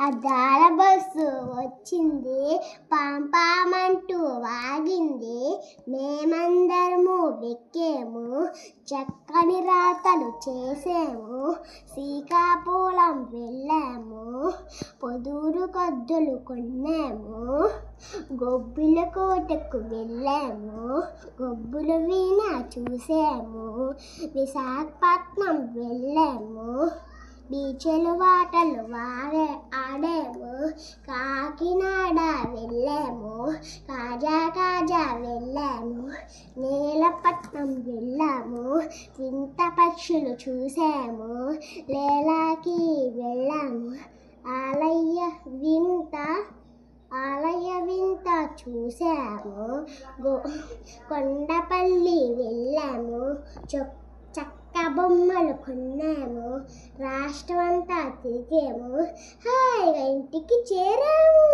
అద్దాల బస్సు వచ్చింది, పాంపామంటూ వాగింది. మేమందరము వెక్కేము, చక్కని రాతలు చేసేము. శ్రీకాకుళం వెళ్ళాము, పొదూరు కద్దులు కొన్నాము. గొబ్బిల కోటకు వెళ్ళాము, గొబ్బుల వీణ చూసాము. విశాఖపట్నం వెళ్ళాము, బీచ్లు వాటలు ఆడాము. కాకినాడ వెళ్ళాము, కాజా వెళ్ళాము. నీలపట్నం వెళ్ళాము, వింత పక్షులు చూసాము. లేలాకి వెళ్ళాము, ఆలయ వింత చూసాము. కొండపల్లి వెళ్ళాము, చక్క బొమ్మలు కొన్నాము. రాష్ట్రం అంతా తిరిగాము, హాయిగా ఇంటికి చేరాము.